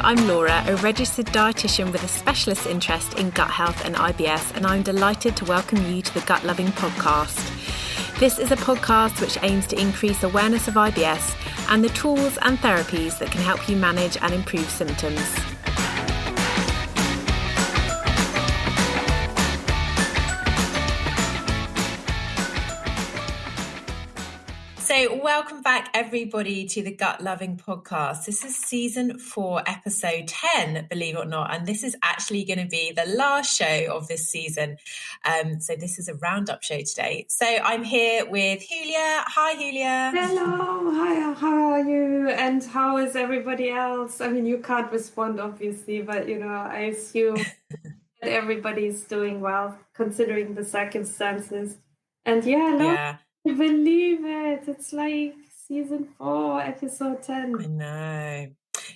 I'm Laura, a registered dietitian with a specialist interest in gut health and IBS, and I'm delighted to welcome you to the Gut Loving podcast. This is a podcast which aims to increase awareness of IBS and the tools and therapies that can help you manage and improve symptoms. So welcome back, everybody, to the Gut Loving podcast. This is season 4, episode 10, believe it or not. And this is actually going to be the last show of this season. So this is a roundup show today. So I'm here with Huelya. Hi, Huelya. Hello. Hi, how are you? And how is everybody else? I mean, you can't respond, obviously, but, I assume that everybody's doing well, considering the circumstances. And I believe it. It's like season 4, episode 10. I know.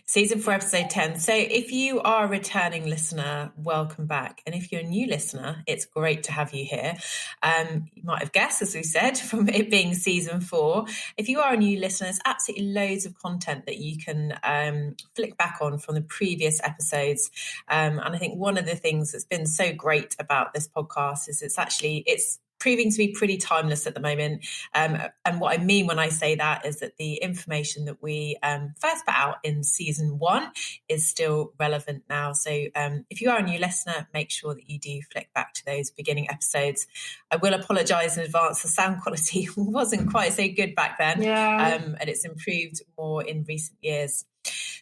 Season 4, episode 10. So if you are a returning listener, welcome back. And if you're a new listener, it's great to have you here. You might have guessed, as we said, from it being season 4. If you are a new listener, there's absolutely loads of content that you can flick back on from the previous episodes. And I think one of the things that's been so great about this podcast is it's proving to be pretty timeless at the moment. And what I mean when I say that is that the information that we first put out in season 1 is still relevant now. So if you are a new listener, make sure that you do flick back to those beginning episodes. I will apologise in advance. The sound quality wasn't quite so good back then. And it's improved more in recent years.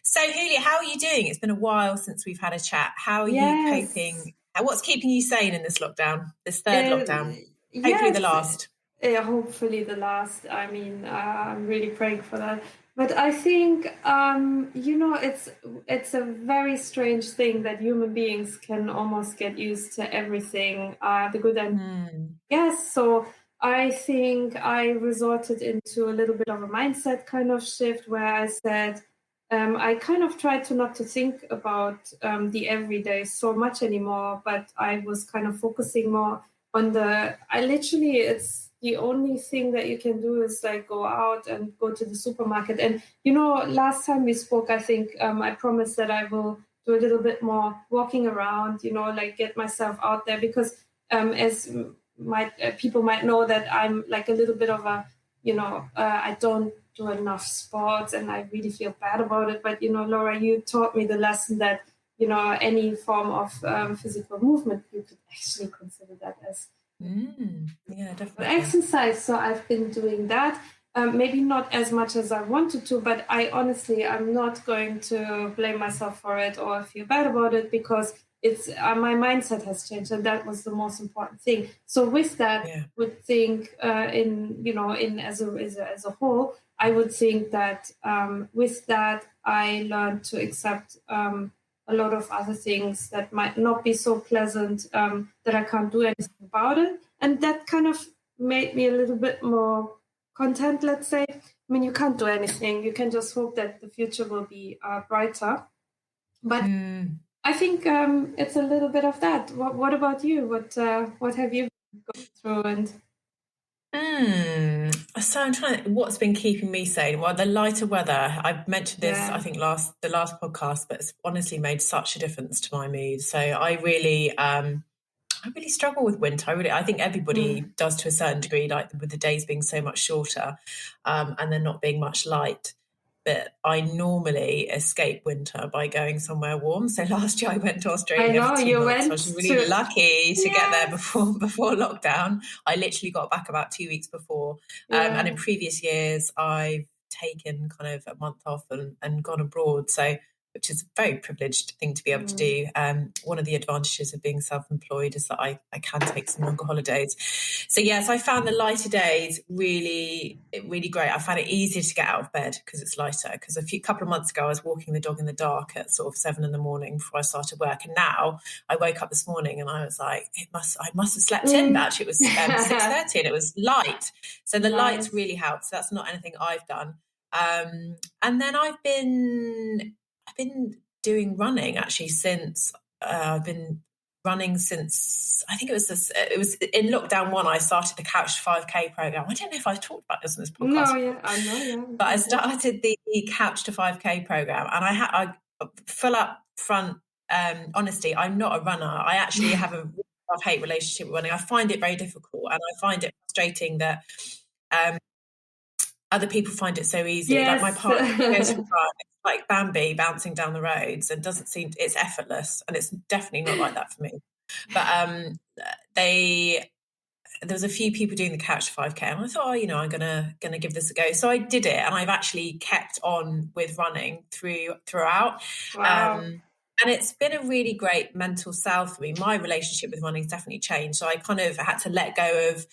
So Huelya, how are you doing? It's been a while since we've had a chat. How are you coping? What's keeping you sane in this lockdown, this third lockdown? Hopefully the last. Yeah, hopefully the last. I mean, I'm really praying for that. But I think, it's a very strange thing that human beings can almost get used to everything, the good and yes. So I think I resorted into a little bit of a mindset kind of shift where I said, I kind of tried to not to think about the everyday so much anymore, but I was kind of focusing more on it's the only thing that you can do is like go out and go to the supermarket. And, last time we spoke, I think I promised that I will do a little bit more walking around, get myself out there because as people might know that I'm like a little bit of a, I don't do enough sports and I really feel bad about it. But, Laura, you taught me the lesson that, any form of physical movement, you could actually consider that as definitely exercise. So I've been doing that, maybe not as much as I wanted to, but I'm not going to blame myself for it or feel bad about it because it's my mindset has changed, and that was the most important thing. So with that, would think as a whole, I would think that with that I learned to accept a lot of other things that might not be so pleasant, that I can't do anything about it. And that kind of made me a little bit more content, let's say. I mean, you can't do anything. You can just hope that the future will be brighter. But I think it's a little bit of that. What about you? What have you gone through? So I'm trying. What's been keeping me sane? Well, the lighter weather. I've mentioned this, I think, the last podcast, but it's honestly made such a difference to my mood. So I really struggle with winter. I think everybody does to a certain degree, like with the days being so much shorter, and there not being much light. But I normally escape winter by going somewhere warm. So last year I went to Australia for 2 months. I was really lucky to get there before lockdown. I literally got back about 2 weeks before. And in previous years, I've taken kind of a month off and gone abroad. So, which is a very privileged thing to be able to do. One of the advantages of being self-employed is that I can take some longer holidays. So yes, I found the lighter days really, really great. I found it easier to get out of bed because it's lighter. Because couple of months ago, I was walking the dog in the dark at sort of 7 a.m. before I started work. And now I woke up this morning and I was like, I must have slept in. Actually, it was 6:30 and it was light. So the lights really helped. So that's not anything I've done. And then I've been doing running actually since I've been running since I think it was in lockdown 1. I started the Couch 5K program. I don't know if I've talked about this on this podcast. No, I know. But I started the Couch to 5K program, and I full up front honesty, I'm not a runner. I actually have a love-hate relationship with running. I find it very difficult, and I find it frustrating that other people find it so easy. Yes. Like my partner goes for a run, it's like Bambi bouncing down the roads, and it's effortless, and it's definitely not like that for me. But there was a few people doing the Couch 5K, and I thought, I'm gonna give this a go. So I did it, and I've actually kept on with running throughout. Wow. And it's been a really great mental salve for me. My relationship with running has definitely changed. So I kind of had to let go of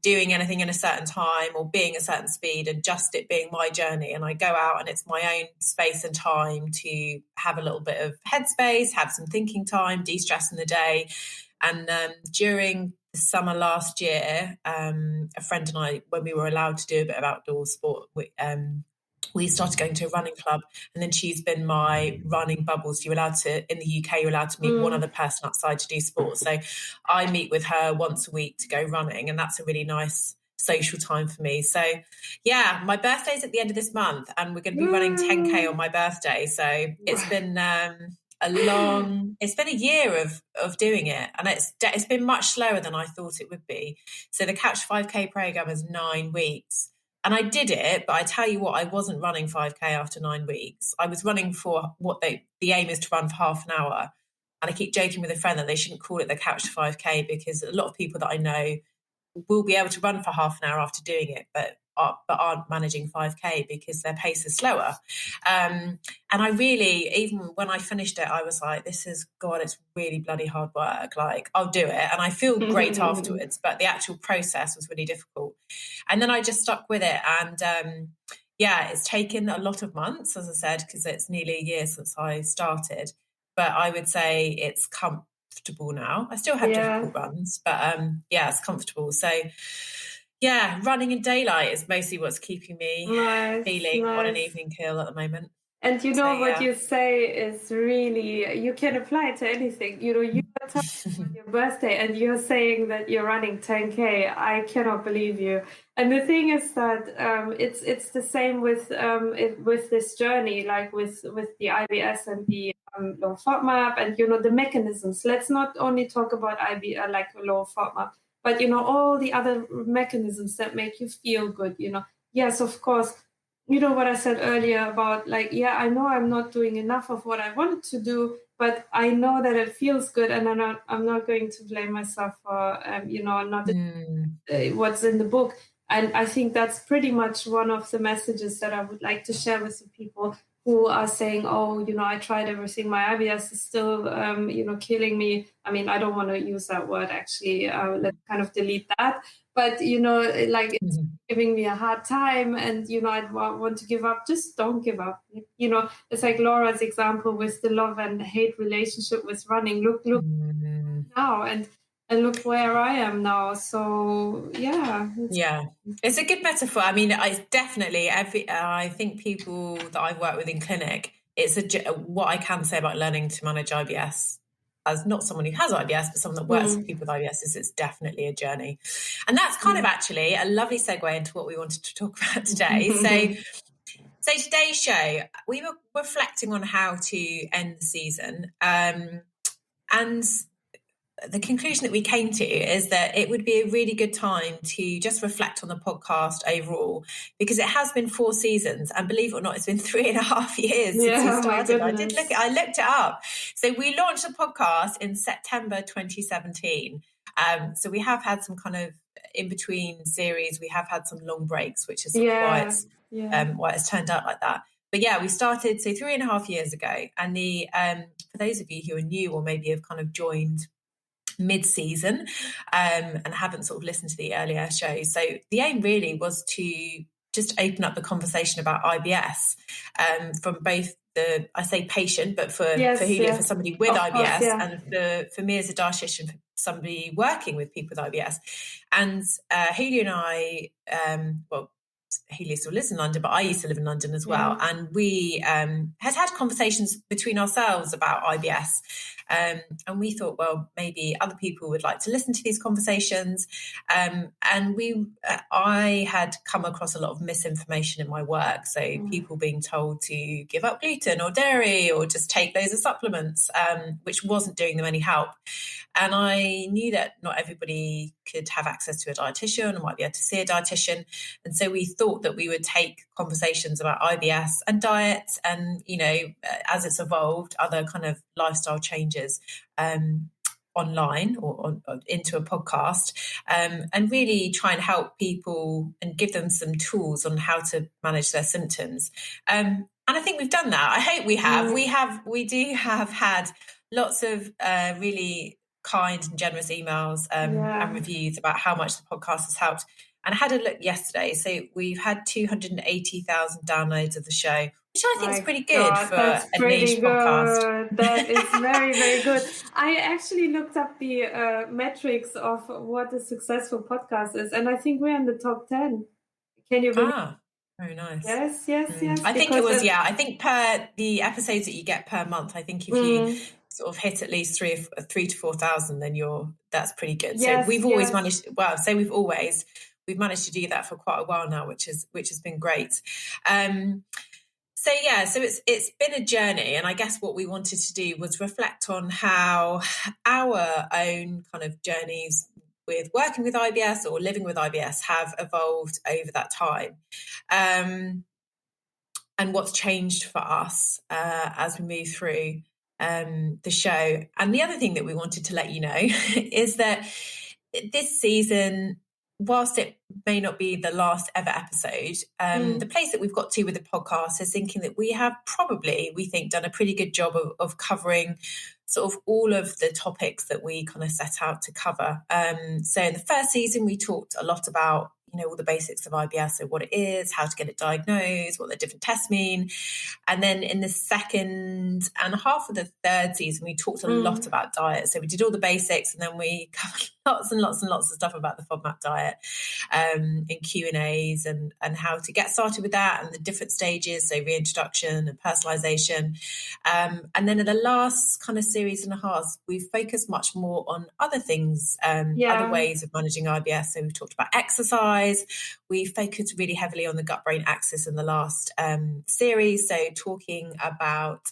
doing anything in a certain time or being a certain speed, and just it being my journey. And I go out, and it's my own space and time to have a little bit of headspace, have some thinking time, de-stress in the day. And during the summer last year, a friend and I, when we were allowed to do a bit of outdoor sport, we started going to a running club, and then she's been my running bubbles. In the UK, you're allowed to meet one other person outside to do sport. So I meet with her once a week to go running, and that's a really nice social time for me. So yeah, my birthday's at the end of this month, and we're going to be running 10K on my birthday. So it's been it's been a year of doing it, and it's been much slower than I thought it would be. So the Couch 5K program is 9 weeks. And I did it, but I tell you what, I wasn't running 5K after 9 weeks. I was running for the aim is to run for half an hour. And I keep joking with a friend that they shouldn't call it the Couch 5K, because a lot of people that I know will be able to run for half an hour after doing it, but aren't managing 5K because their pace is slower. And I really, even when I finished it, I was like, it's really bloody hard work. Like, I'll do it. And I feel great afterwards, but the actual process was really difficult. And then I just stuck with it. And it's taken a lot of months, as I said, because it's nearly a year since I started. But I would say it's comfortable now. I still have difficult runs, but it's comfortable. So yeah, running in daylight is mostly what's keeping me feeling on an even keel at the moment. And what you say is really, you can apply it to anything. You are talking about your birthday, and you're saying that you're running 10K. I cannot believe you. And the thing is that it's the same with this journey, like with the IBS and the low FODMAP, and the mechanisms. Let's not only talk about like low FODMAP, but all the other mechanisms that make you feel good. Yes, of course. What I said earlier about, like, I know I'm not doing enough of what I wanted to do, but I know that it feels good, and I'm not going to blame myself for not what's in the book. And I think that's pretty much one of the messages that I would like to share with the people who are saying, I tried everything. My IBS is still, killing me. I mean, I don't want to use that word, actually. Let's kind of delete that. But, it's giving me a hard time, and, I want to give up. Just don't give up. It's like Laura's example with the love and hate relationship with running. Look now, and look where I am now. So it's a good metaphor. I mean, I definitely I think people that I've worked with in clinic, what I can say about learning to manage IBS, as not someone who has IBS, but someone that works with people with IBS, is it's definitely a journey. And that's kind of actually a lovely segue into what we wanted to talk about today. So today's show, we were reflecting on how to end the season, and the conclusion that we came to is that it would be a really good time to just reflect on the podcast overall, because it has been 4 seasons, and believe it or not, it's been 3.5 years since we started. I looked it up. So we launched the podcast in September 2017. So we have had some kind of in between series. We have had some long breaks, which is why it's turned out like that. But we started 3.5 years ago, and for those of you who are new or maybe have kind of joined mid-season and haven't sort of listened to the earlier shows. So the aim really was to just open up the conversation about IBS from both I say patient, but for Huelya, for somebody with IBS, and for me as a dietitian, for somebody working with people with IBS. And Huelya and I, Huelya still lives in London, but I used to live in London as well. And we had conversations between ourselves about IBS. And we thought, well, maybe other people would like to listen to these conversations. And I had come across a lot of misinformation in my work. So people being told to give up gluten or dairy or just take loads of supplements, which wasn't doing them any help. And I knew that not everybody could have access to a dietitian or might be able to see a dietitian. And so we thought that we would take conversations about IBS and diet and, as it's evolved, other kind of lifestyle changes online or into a podcast, and really try and help people and give them some tools on how to manage their symptoms. And I think we've done that. I hope we have. We do have had lots of really kind and generous emails and reviews about how much the podcast has helped. And I had a look yesterday. So we've had 280,000 downloads of the show, which I think is pretty good for a niche podcast. That is very, very good. I actually looked up the metrics of what a successful podcast is. And I think we're in the top 10. Can you believe? Very nice. Yes. I think it was, I think per the episodes that you get per month, I think if you sort of hit at least 3 to 4,000, then that's pretty good. So we've always managed, we've managed to do that for quite a while now, which has been great. So it's been a journey, and I guess what we wanted to do was reflect on how our own kind of journeys with working with IBS or living with IBS have evolved over that time, and what's changed for us as we move through the show. And the other thing that we wanted to let you know is that this season, whilst it may not be the last ever episode, the place that we've got to with the podcast is thinking that we have probably, we think, done a pretty good job of covering sort of all of the topics that we kind of set out to cover. So in the first season, we talked a lot about, all the basics of IBS, so what it is, how to get it diagnosed, what the different tests mean. And then in the second and half of the third season, we talked a lot about diet. So we did all the basics, and then we covered lots and lots and lots of stuff about the FODMAP diet in Q&As and how to get started with that and the different stages, so reintroduction and personalisation. And then in the last kind of series and a half, we've focused much more on other things, other ways of managing IBS. So we've talked about exercise. We focused really heavily on the gut-brain axis in the last series, so talking about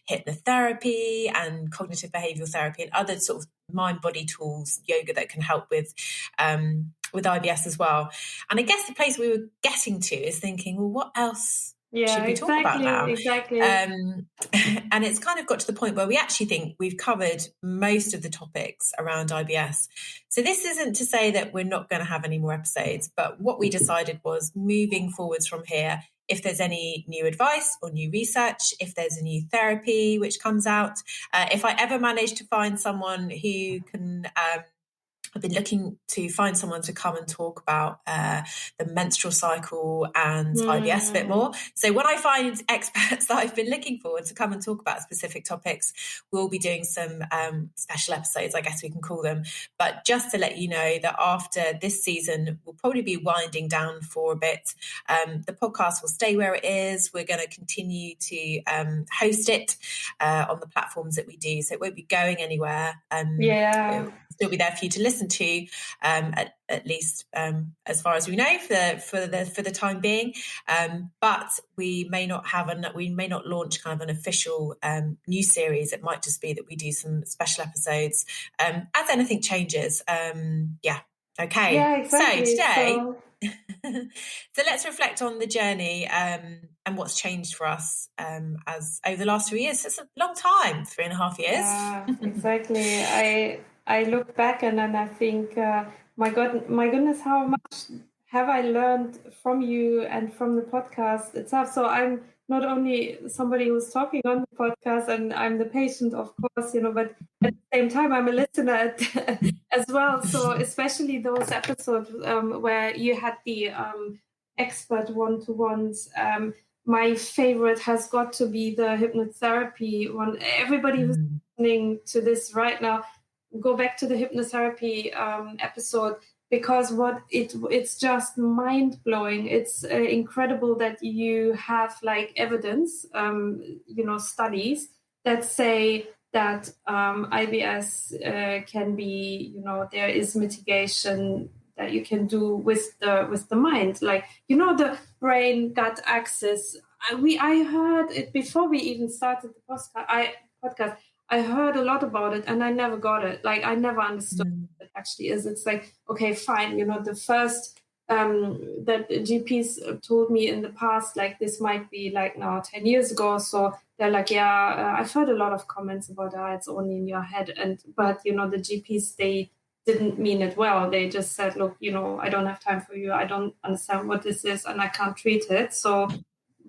hypnotherapy and cognitive behavioural therapy and other sort of mind-body tools, yoga that can help with IBS as well. And I guess the place we were getting to is thinking, well, what else should we talk about now? Exactly. And it's kind of got to the point where we actually think we've covered most of the topics around IBS. So this isn't to say that we're not going to have any more episodes, but what we decided was moving forwards from here, if there's any new advice or new research, if there's a new therapy which comes out, if I ever manage to find someone who can... I've been looking to find someone to come and talk about the menstrual cycle and IBS a bit more. So when I find experts that I've been looking for to come and talk about specific topics, we'll be doing some special episodes, I guess we can call them. But just to let you know that after this season, we'll probably be winding down for a bit. The podcast will stay where it is. We're going to continue to host it on the platforms that we do. So it won't be going anywhere. It'll still be there for you to listen to, at least as far as we know for the time being. But we may not launch kind of an official new series. It might just be that we do some special episodes as anything changes. Okay. Yeah, exactly. So today. So let's reflect on the journey and what's changed for us as over the last 3 years. It's a long time, 3.5 years. Yeah, exactly. I look back and then I think, my goodness, how much have I learned from you and from the podcast itself? So I'm not only somebody who's talking on the podcast and I'm the patient, of course, but at the same time, I'm a listener as well. So especially those episodes where you had the expert one-to-ones, my favorite has got to be the hypnotherapy one. Everybody who's listening to this right now, go back to the hypnotherapy episode. because it's just mind blowing. It's incredible that you have like evidence, studies that say that IBS can be, there is mitigation that you can do with the mind, like the brain gut axis. I heard it before we even started the podcast. I heard a lot about it and I never got it. Like I never understood what it actually is. It's like, okay, fine. The first that GPs told me in the past, like this might be like now 10 years ago. So they're like, I've heard a lot of comments about it's only in your head. But the GPs, they didn't mean it well. They just said, look, I don't have time for you. I don't understand what this is and I can't treat it. So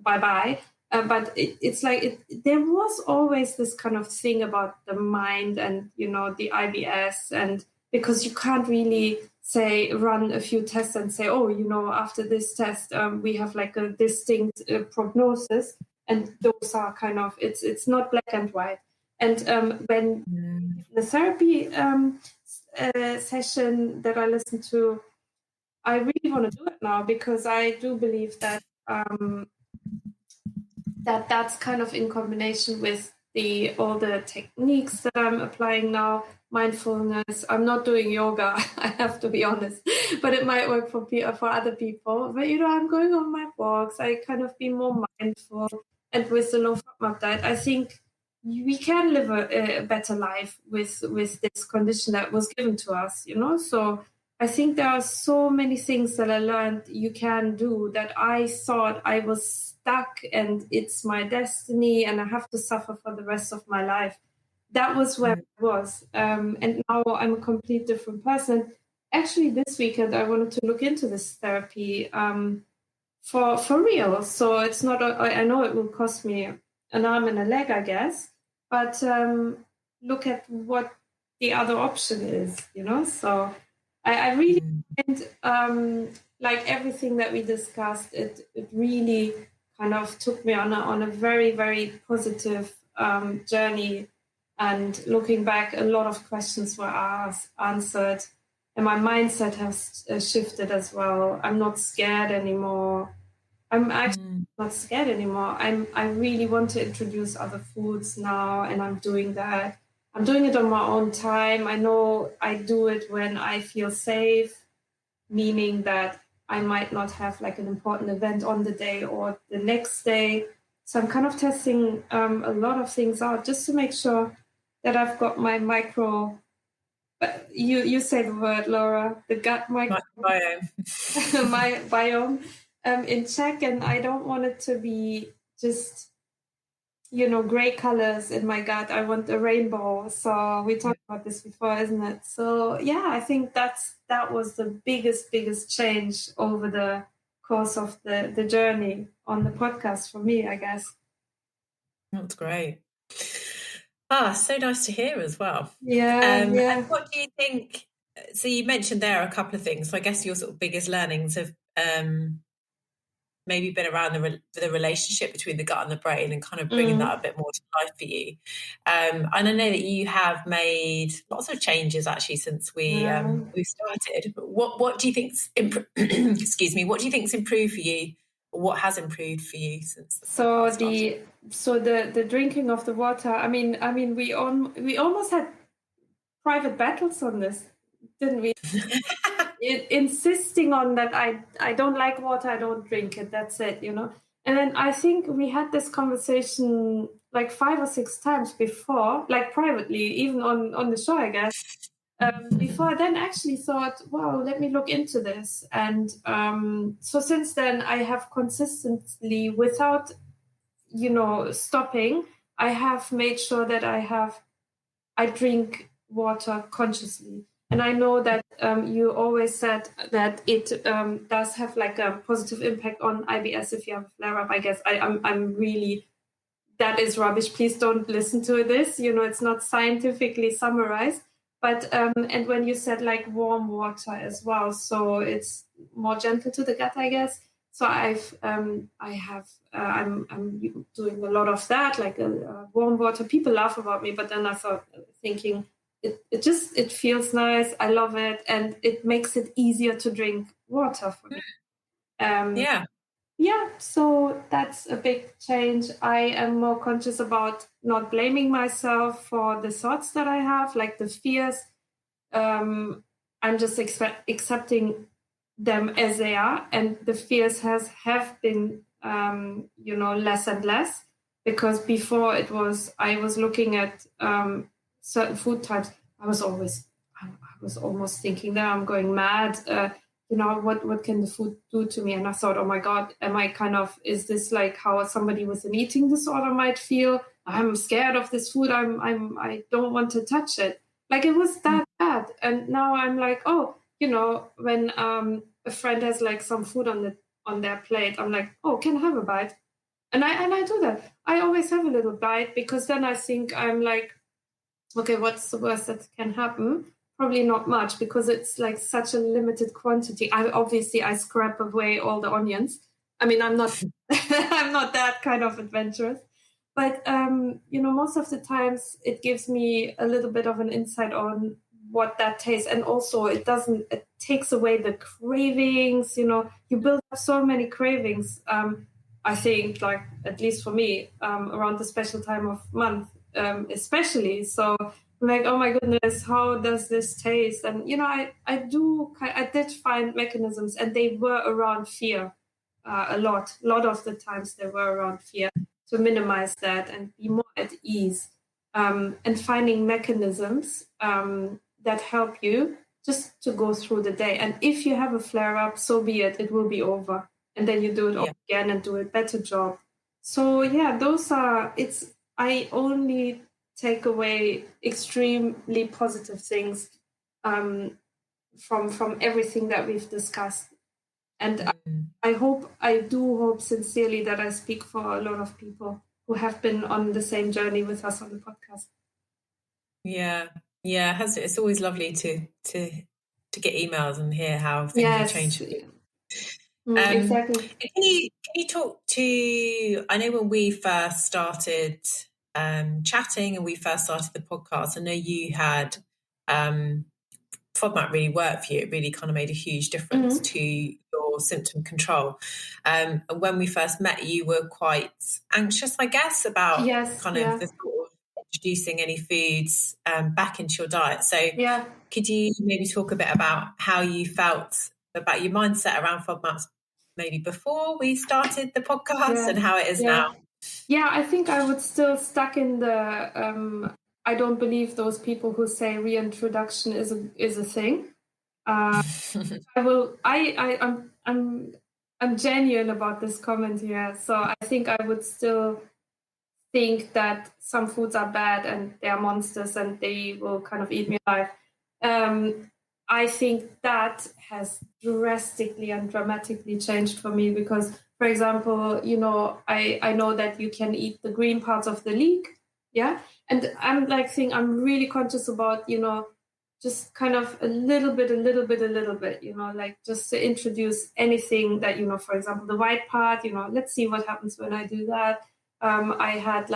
bye-bye. But it's like there was always this kind of thing about the mind and, the IBS, and because you can't really say run a few tests and say, after this test, we have like a distinct prognosis. And those are kind of, it's not black and white. And when the therapy session that I listened to, I really want to do it now, because I do believe that that's kind of in combination with all the techniques that I'm applying now, mindfulness. I'm not doing yoga, I have to be honest, but it might work for other people. But I'm going on my walks. I kind of be more mindful, and with the low FODMAP diet, I think we can live a better life with this condition that was given to us. So I think there are so many things that I learned you can do that I thought I was stuck and it's my destiny and I have to suffer for the rest of my life. That was where I was. And now I'm a complete different person. Actually, this weekend, I wanted to look into this therapy for real. So it's not, I know it will cost me an arm and a leg, I guess, but look at what the other option is, So I really find, like everything that we discussed, it really kind of took me on a very, very positive journey. And looking back, a lot of questions were answered, and my mindset has shifted as well. I'm not scared anymore. I'm actually not scared anymore. I really want to introduce other foods now, and I'm doing that. I'm doing it on my own time. I know I do it when I feel safe, meaning that I might not have like an important event on the day or the next day. So I'm kind of testing a lot of things out just to make sure that I've got my micro, you say the word, Laura, the gut microbiome, my biome in check. And I don't want it to be just, gray colors in my gut. I want a rainbow. So we talked about this before, isn't it? So yeah, I think that was the biggest change over the course of the journey on the podcast for me, I guess. That's great. So nice to hear as well. Yeah. And what do you think? So you mentioned there a couple of things. So I guess your sort of biggest learnings have maybe been around the relationship between the gut and the brain, and kind of bringing that a bit more to life for you. And I know that you have made lots of changes actually since we started. But what do you think's excuse me? What do you think's improved for you? Or what has improved for you since? So the drinking of the water. I mean, we almost had private battles on this, didn't we? Insisting on that I don't like water, I don't drink it, that's it, And then I think we had this conversation like 5 or 6 times before, like privately, even on the show, I guess. Before I then actually thought, wow, let me look into this. And so since then I have consistently, without stopping, I have made sure that I drink water consciously. And I know that you always said that it does have like a positive impact on IBS if you have a flare-up. I guess I'm really, that is rubbish. Please don't listen to this. It's not scientifically summarized. But and when you said like warm water as well, so it's more gentle to the gut, I guess. So I'm doing a lot of that, like warm water. People laugh about me, but then I thought, thinking, it feels nice. I love it, and it makes it easier to drink water for me. Yeah, so that's a big change. I am more conscious about not blaming myself for the thoughts that I have, like the fears. I'm just accepting them as they are, and the fears have been less and less, because before I was looking at certain food types. I was almost thinking that I'm going mad. What can the food do to me? And I thought, oh my God, is this like how somebody with an eating disorder might feel? I'm scared of this food. I don't want to touch it. Like, it was that bad. And now I'm like, when a friend has like some food on their plate, I'm like, oh, can I have a bite? And I do that. I always have a little bite, because then I think, I'm like, okay, what's the worst that can happen? Probably not much, because it's like such a limited quantity. I scrap away all the onions. I mean, I'm not I'm not that kind of adventurous, but most of the times it gives me a little bit of an insight on what that tastes, and also it takes away the cravings. You build up so many cravings. I think, like, at least for me, around the special time of month, especially. So I'm like, oh my goodness, how does this taste? And I did find mechanisms, and they were around fear. A lot of the times they were around fear, to minimize that and be more at ease, and finding mechanisms that help you just to go through the day. And if you have a flare up, so be it. It will be over, and then you do it all again and do a better job. So I only take away extremely positive things from everything that we've discussed. And I do hope sincerely that I speak for a lot of people who have been on the same journey with us on the podcast. Yeah. It's always lovely to get emails and hear how things have changed. Exactly. Can you talk to? I know when we first started chatting and we first started the podcast, I know you had FODMAP really worked for you. It really kind of made a huge difference to your symptom control. And when we first met, you were quite anxious, I guess, about the sort of introducing any foods back into your diet. So could you maybe talk a bit about how you felt about your mindset around FODMAPs maybe before we started the podcast and how it is now? Yeah, I think I would still stuck in the I don't believe those people who say reintroduction is a thing. I'm genuine about this comment here. So I think I would still think that some foods are bad and they are monsters and they will kind of eat me alive. I think that has drastically and dramatically changed for me, because, for example, I know that you can eat the green parts of the leek. Yeah. And I'm really conscious about, just kind of a little bit, like just to introduce anything that, for example, the white part, let's see what happens when I do that. I had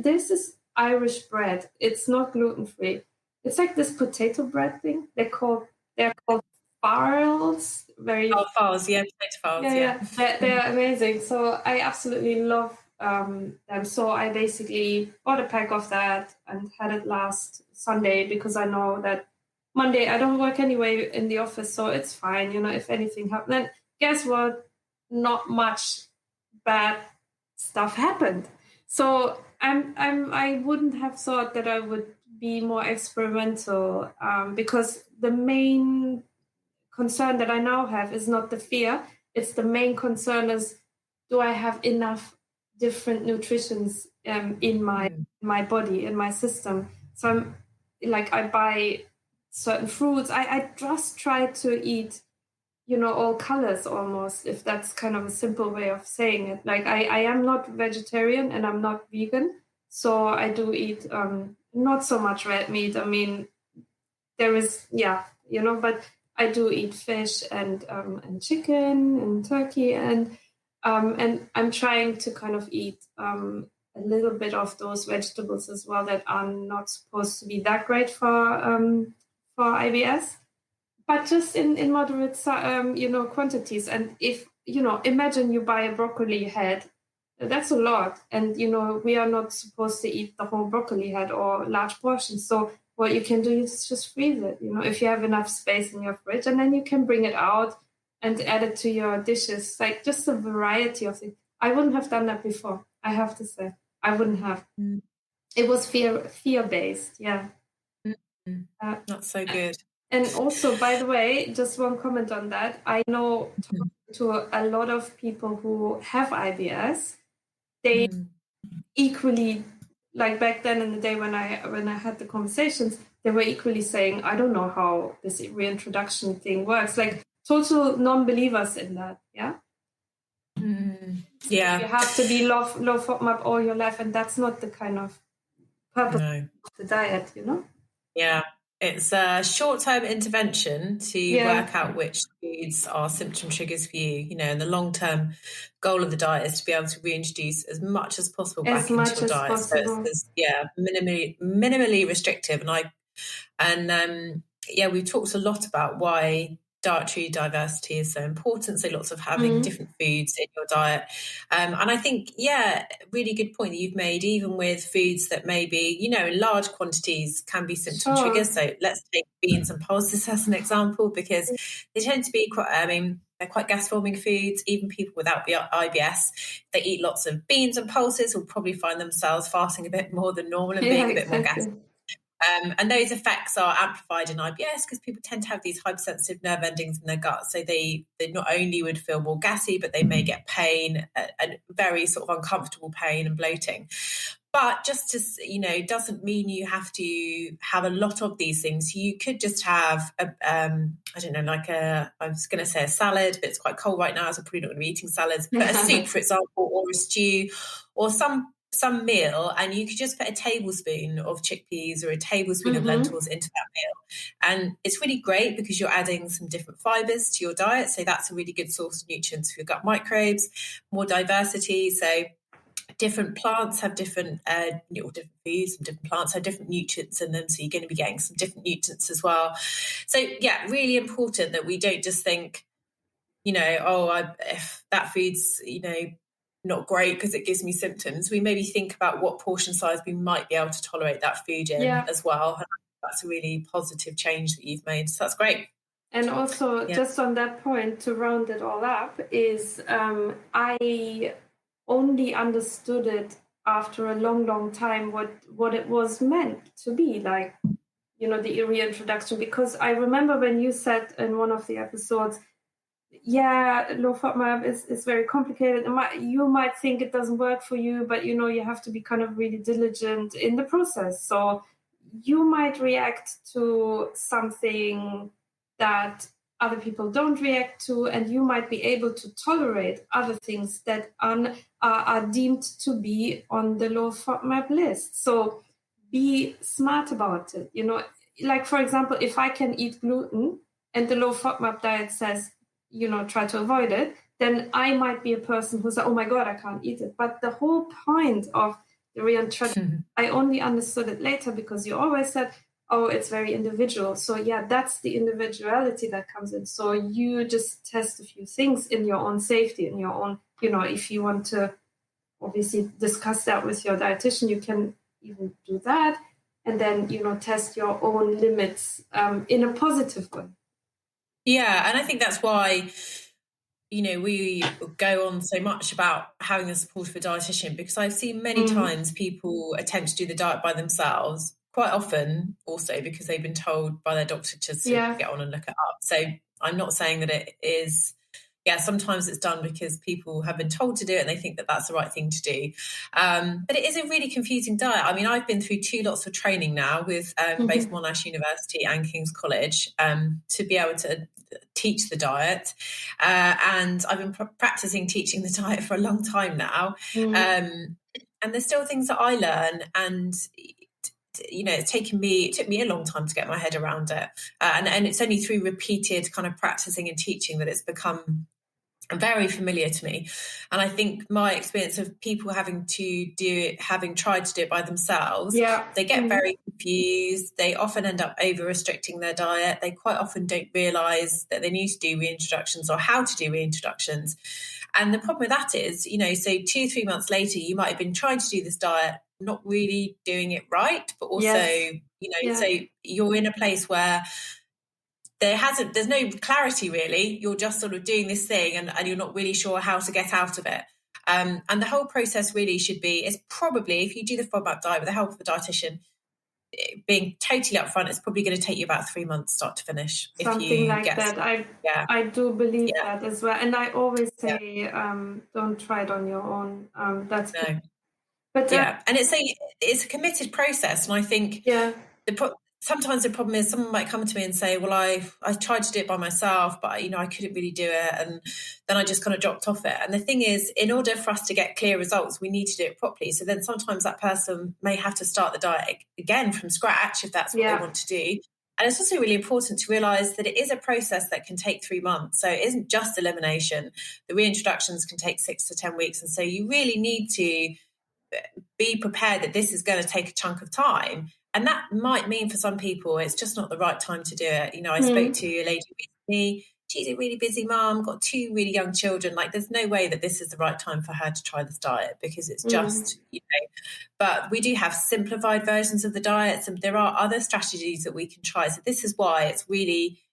there's this Irish bread. It's not gluten-free. It's like this potato bread thing. They're called farls. Farls, potato farls. Yeah. They're amazing. So I absolutely love them. So I basically bought a pack of that and had it last Sunday, because I know that Monday I don't work anyway in the office, so it's fine. If anything happens, then guess what? Not much bad stuff happened. So I wouldn't have thought that I would be more experimental, because the main concern that I now have is not the fear. It's the main concern is, do I have enough different nutritions in my body, in my system? So I'm like, I buy certain fruits. I just try to eat, all colors almost, if that's kind of a simple way of saying it. Like I am not vegetarian and I'm not vegan. So I do eat not so much red meat. I mean, there is, but I do eat fish and chicken and turkey, and I'm trying to kind of eat a a little bit of those vegetables as well that are not supposed to be that great for IBS, but just in moderate quantities. And if imagine you buy a broccoli head, that's a lot, and we are not supposed to eat the whole broccoli head or large portions. So what you can do is just freeze it, if you have enough space in your fridge, and then you can bring it out and add it to your dishes, like just a variety of things. I wouldn't have done that before, I have to say. I wouldn't have. It was fear-based, yeah. That's so good. And also, by the way, just one comment on that. I know to a lot of people who have IBS, they equally, like back then in the day when I had the conversations, they were equally saying, I don't know how this reintroduction thing works. Like total non-believers in that, yeah? Yeah. You have to be low FODMAP all your life, and that's not the kind of purpose of the diet, Yeah. It's a short-term intervention to work out which foods are symptom triggers for you, and the long-term goal of the diet is to be able to reintroduce as much as possible back into your diet. Possible. So it's minimally restrictive. And we've talked a lot about why dietary diversity is so important. So lots of having different foods in your diet. And I think, really good point that you've made, even with foods that maybe, in large quantities can be symptom triggers. So let's take beans and pulses as an example, because they tend to be quite, they're quite gas-forming foods. Even people without IBS, they eat lots of beans and pulses, will probably find themselves fasting a bit more than normal and being a bit more gassy. And those effects are amplified in IBS because people tend to have these hypersensitive nerve endings in their gut. So they not only would feel more gassy, but they may get pain, and very sort of uncomfortable pain and bloating. But just to, doesn't mean you have to have a lot of these things. You could just have, I was going to say a salad, but it's quite cold right now, so I'm probably not going to be eating salads, but a soup, for example, or a stew, or some meal, and you could just put a tablespoon of chickpeas or a tablespoon of lentils into that meal. And it's really great because you're adding some different fibers to your diet. So that's a really good source of nutrients for your gut microbes, more diversity. So different plants have different different foods, and different plants have different nutrients in them. So you're going to be getting some different nutrients as well. So really important that we don't just think, if that food's, not great because it gives me symptoms. We maybe think about what portion size we might be able to tolerate that food in as well. And that's a really positive change that you've made. So that's great. And also, just on that point, to round it all up, is I only understood it after a long, long time what it was meant to be, like, the reintroduction. Because I remember when you said in one of the episodes, low FODMAP is very complicated. You might think it doesn't work for you, but you have to be kind of really diligent in the process. So you might react to something that other people don't react to, and you might be able to tolerate other things that are deemed to be on the low FODMAP list. So be smart about it. Like, for example, if I can eat gluten and the low FODMAP diet says, try to avoid it, then I might be a person who's like, oh my God, I can't eat it. But the whole point of the reintroduction, I only understood it later because you always said, oh, it's very individual. So that's the individuality that comes in. So you just test a few things in your own safety, in your own, if you want to obviously discuss that with your dietitian, you can even do that. And then, test your own limits in a positive way. Yeah, and I think that's why, we go on so much about having a supportive dietitian, because I've seen many times people attempt to do the diet by themselves, quite often also because they've been told by their doctor to get on and look it up. So I'm not saying that it is, sometimes it's done because people have been told to do it and they think that that's the right thing to do. But it is a really confusing diet. I mean, I've been through 2 lots of training now with both Monash University and King's College to be able to teach the diet. And I've been practicing teaching the diet for a long time now. And there's still things that I learn, and it took me a long time to get my head around it. And it's only through repeated kind of practicing and teaching that it's become very familiar to me. And I think my experience of people having tried to do it by themselves, they get very confused. They often end up over-restricting their diet. They quite often don't realise that they need to do reintroductions or how to do reintroductions. And the problem with that is, so 2-3 months later, you might have been trying to do this diet, not really doing it right, but also, so you're in a place where there's no clarity really. You're just sort of doing this thing and you're not really sure how to get out of it. And the whole process really should be, it's probably, if you do the FODMAP diet with the help of a dietitian, being totally upfront, it's probably going to take you about 3 months start to finish. Something like that. I do believe that as well. And I always say, don't try it on your own. That's no. But and it's a committed process. And I think sometimes the problem is someone might come to me and say, well, I tried to do it by myself, but, I couldn't really do it. And then I just kind of dropped off it. And the thing is, in order for us to get clear results, we need to do it properly. So then sometimes that person may have to start the diet again from scratch if that's what they want to do. And it's also really important to realise that it is a process that can take 3 months. So it isn't just elimination. The reintroductions can take 6 to 10 weeks. And so you really need to be prepared that this is going to take a chunk of time. And that might mean for some people, it's just not the right time to do it. I spoke to a lady recently. She's a really busy mum, got 2 really young children. Like, there's no way that this is the right time for her to try this diet because it's just, but we do have simplified versions of the diets and there are other strategies that we can try. So this is why it's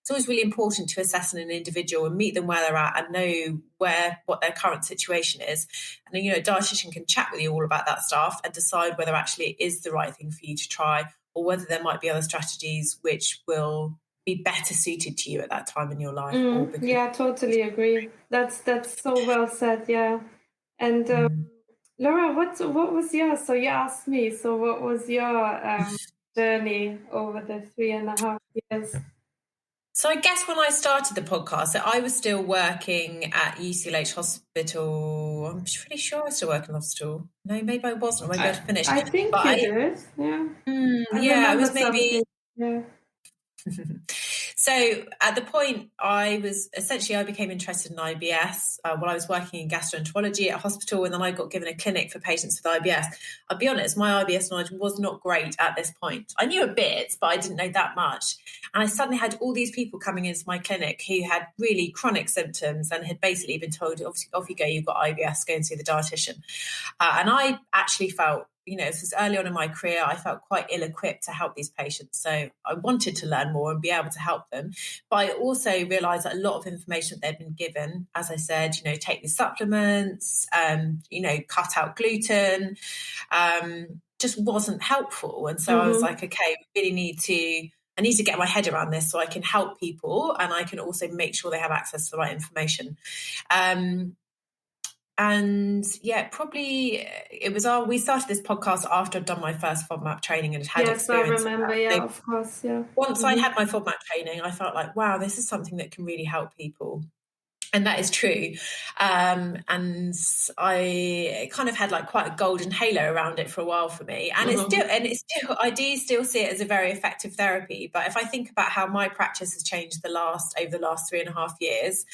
always really important to assess an individual and meet them where they're at and know what their current situation is. And a dietitian can chat with you all about that stuff and decide whether actually it is the right thing for you to try or whether there might be other strategies which will be better suited to you at that time in your life. Yeah, totally agree. That's so well said. Yeah. And Laura, what was yours? So you asked me. So what was your journey over the 3.5 years? So I guess when I started the podcast, I was still working at UCLH Hospital. I'm pretty sure I was still working in the hospital. No, maybe I wasn't. Maybe I'd finished. I think you did. Yeah. I was maybe. Yeah. So at the point I became interested in IBS while I was working in gastroenterology at a hospital, and then I got given a clinic for patients with IBS. I'll be honest, my IBS knowledge was not great at this point. I knew a bit, but I didn't know that much. And I suddenly had all these people coming into my clinic who had really chronic symptoms and had basically been told, off you go, you've got IBS, go and see the dietitian. And I actually felt, this was early on in my career, I felt quite ill-equipped to help these patients. So I wanted to learn more and be able to help them. But I also realised that a lot of information that they'd been given, as I said, take these supplements, cut out gluten, just wasn't helpful. And so I was like, okay, I need to get my head around this so I can help people and I can also make sure they have access to the right information. And probably we started this podcast after I'd done my first FODMAP training and had experience. Yes, I remember, of course, Once I had my FODMAP training, I felt like, wow, this is something that can really help people. And that is true. And I kind of had like quite a golden halo around it for a while for me. And I do still see it as a very effective therapy. But if I think about how my practice has changed over the last 3.5 years,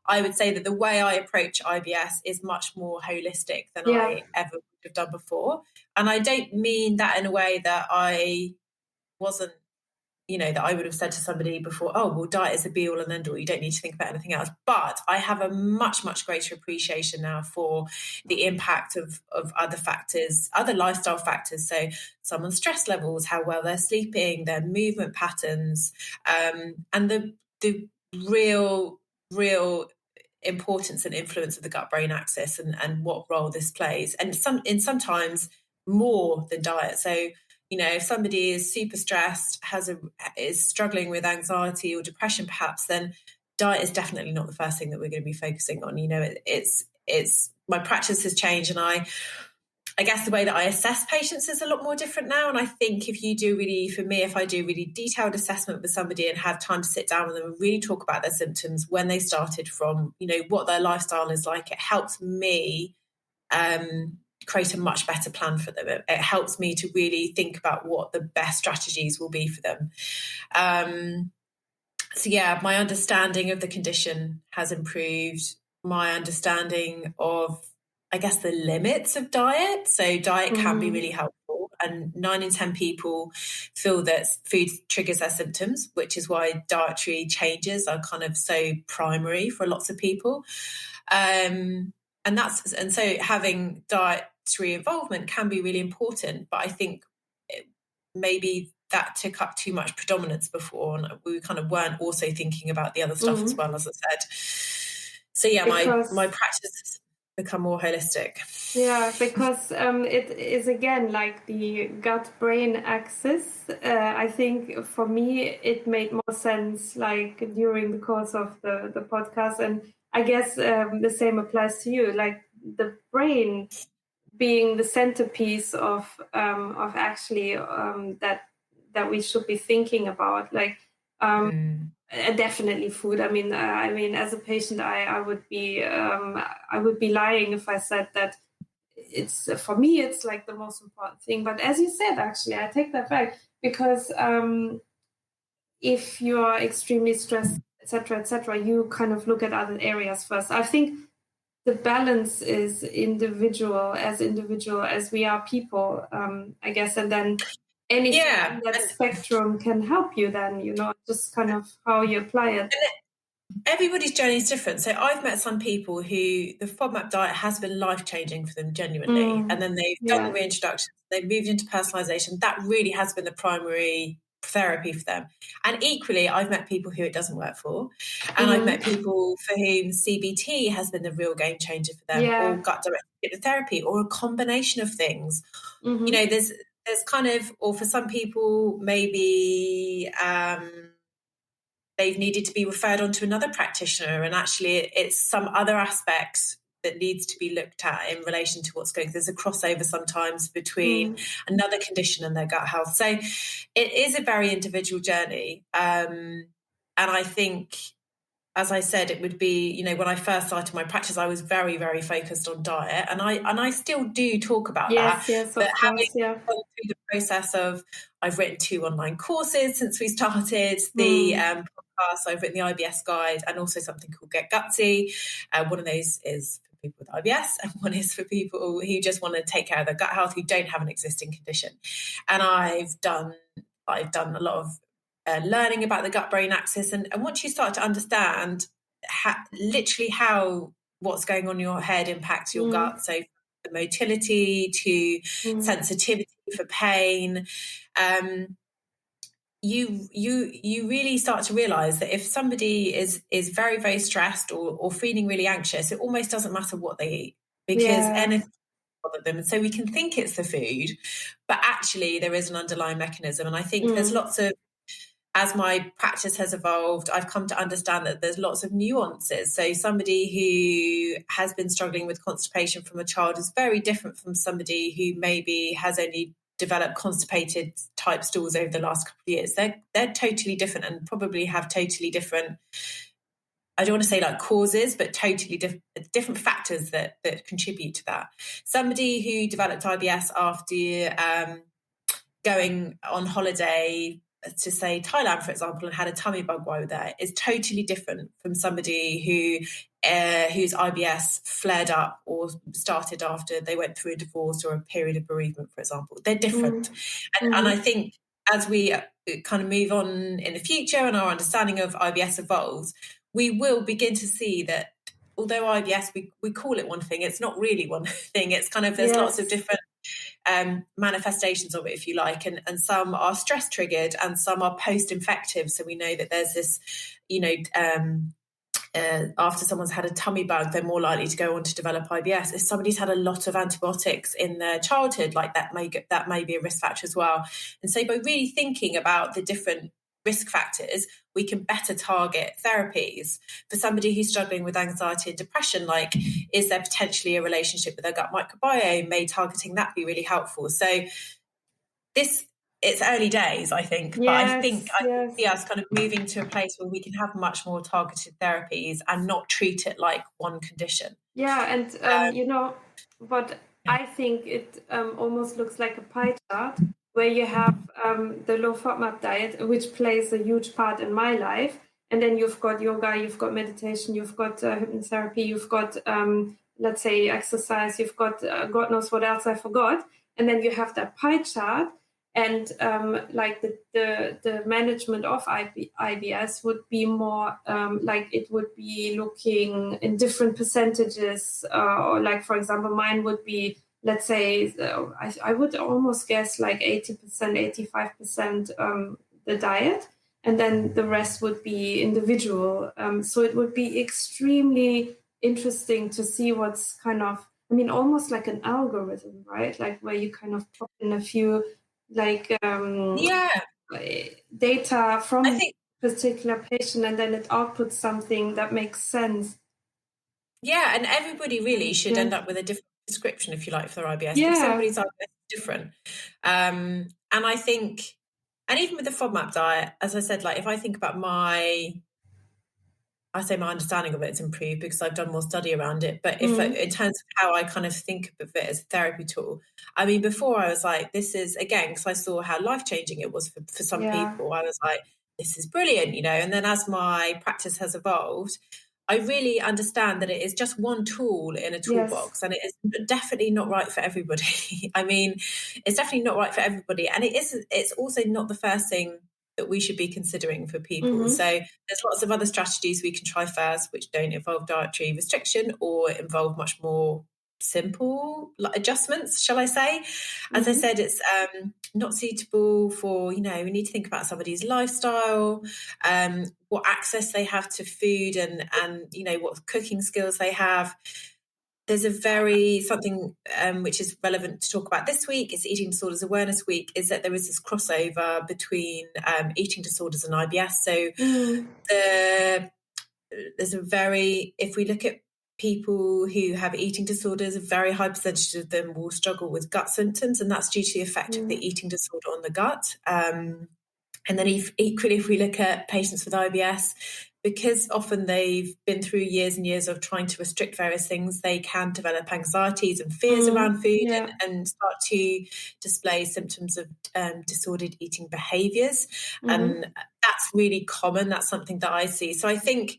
I would say that the way I approach IBS is much more holistic than I ever would have done before. And I don't mean that in a way that I wasn't, that I would have said to somebody before, oh, well, diet is the be all and end all. You don't need to think about anything else. But I have a much, much greater appreciation now for the impact of other factors, other lifestyle factors. So someone's stress levels, how well they're sleeping, their movement patterns, and the real importance and influence of the gut-brain axis and what role this plays. And sometimes more than diet. So, if somebody is super stressed, is struggling with anxiety or depression, perhaps, then diet is definitely not the first thing that we're going to be focusing on. It's my practice has changed, and I guess the way that I assess patients is a lot more different now. And I think if I do really detailed assessment with somebody and have time to sit down with them and really talk about their symptoms, when they started from, what their lifestyle is like, it helps me create a much better plan for them. It helps me to really think about what the best strategies will be for them. My understanding of the condition has improved. my understanding of, I guess, the limits of diet. So diet can be really helpful, and 9 in 10 people feel that food triggers their symptoms, which is why dietary changes are kind of so primary for lots of people. And so having dietary involvement can be really important, but I think maybe that took up too much predominance before, and we kind of weren't also thinking about the other stuff as well, as I said. So yeah, my practice has become more holistic. Yeah, because it is again like the gut-brain axis. I think for me it made more sense like during the course of the podcast, and I guess the same applies to you. Like the brain being the centerpiece of actually that we should be thinking about, like definitely food. I mean, as a patient, I would be lying if I said that it's, for me, it's like the most important thing. But as you said, actually, I take that back, because if you're extremely stressed, etc., you kind of look at other areas first. I think the balance is individual as we are people, I guess, and then anything in that spectrum can help you then, just kind of how you apply it. Everybody's journey is different. So I've met some people who the FODMAP diet has been life-changing for them genuinely. And then they've done the reintroduction, they've moved into personalisation. That really has been the primary therapy for them. And equally, I've met people who it doesn't work for. And I've met people for whom CBT has been the real game changer for them, or gut-directed therapy, or a combination of things. You know, there's kind of, or for some people, maybe they've needed to be referred on to another practitioner, and actually it's some other aspect that needs to be looked at in relation to what's going on. There's a crossover sometimes between another condition and their gut health. So it is a very individual journey. And I think, as I said, it would be, when I first started my practice, I was very, very focused on diet, and I still do talk about that. Yes, but of course, gone through the process of, I've written 2 online courses since we started the podcast. I've written the IBS guide, and also something called Get Gutsy. One of those is for people with IBS, and one is for people who just want to take care of their gut health, who don't have an existing condition. And I've done a lot of learning about the gut-brain axis, and once you start to understand literally how what's going on in your head impacts your gut, so the motility to sensitivity for pain, you really start to realize that if somebody is very, very stressed or feeling really anxious, it almost doesn't matter what they eat, because anything bother them. And so we can think it's the food, but actually there is an underlying mechanism. And I think there's lots of, as my practice has evolved, I've come to understand that there's lots of nuances. So somebody who has been struggling with constipation from a child is very different from somebody who maybe has only developed constipated type stools over the last couple of years. They're totally different, and probably have totally different, I don't want to say like causes, but totally different factors that contribute to that. Somebody who developed IBS after going on holiday to, say, Thailand, for example, and had a tummy bug while there, is totally different from somebody whose IBS flared up or started after they went through a divorce or a period of bereavement, for example. They're different. And I think as we kind of move on in the future and our understanding of IBS evolves, we will begin to see that although IBS, we call it one thing, it's not really one thing. It's kind of, there's lots of different manifestations of it, if you like, and some are stress triggered and some are post-infective. So we know that there's this, after someone's had a tummy bug, they're more likely to go on to develop IBS. If somebody's had a lot of antibiotics in their childhood, like that may be a risk factor as well. And so by really thinking about the different risk factors, we can better target therapies. For somebody who's struggling with anxiety and depression, like, is there potentially a relationship with their gut microbiome? May targeting that be really helpful? So it's early days, I think, but I think I see us kind of moving to a place where we can have much more targeted therapies and not treat it like one condition. Yeah, and what I think it almost looks like a pie chart, where you have the low FODMAP diet, which plays a huge part in my life. And then you've got yoga, you've got meditation, you've got hypnotherapy, you've got, let's say, exercise, you've got God knows what else I forgot. And then you have that pie chart. And like the management of IBS would be more like it would be looking in different percentages. Or like, for example, mine would be, let's say, I would almost guess like 80%, 85% the diet. And then the rest would be individual. So it would be extremely interesting to see what's kind of, I mean, almost like an algorithm, right? Like where you kind of put in a few like data from a particular patient, and then it outputs something that makes sense. Yeah, and everybody really should end up with a different prescription, if you like, for their IBS, because everybody's IBS is different. And I think, and even with the FODMAP diet, as I said, like if I think about my understanding of it has improved because I've done more study around it. But if in terms of how I kind of think of it as a therapy tool, I mean, before I was like, this is, again, because I saw how life-changing it was for some people, I was like, this is brilliant, and then as my practice has evolved, I really understand that it is just one tool in a toolbox, and it is definitely not right for everybody. I mean, it's definitely not right for everybody. And it's also not the first thing that we should be considering for people. So there's lots of other strategies we can try first, which don't involve dietary restriction or involve much more simple adjustments, shall I say. As I said, it's not suitable for, we need to think about somebody's lifestyle, what access they have to food and what cooking skills they have. There's something which is relevant to talk about this week, it's Eating Disorders Awareness Week, is that there is this crossover between eating disorders and IBS. So if we look at people who have eating disorders, a very high percentage of them will struggle with gut symptoms, and that's due to the effect of the eating disorder on the gut. And then equally, if we look at patients with IBS, because often they've been through years and years of trying to restrict various things, they can develop anxieties and fears around food and start to display symptoms of disordered eating behaviours. And that's really common. That's something that I see. So I think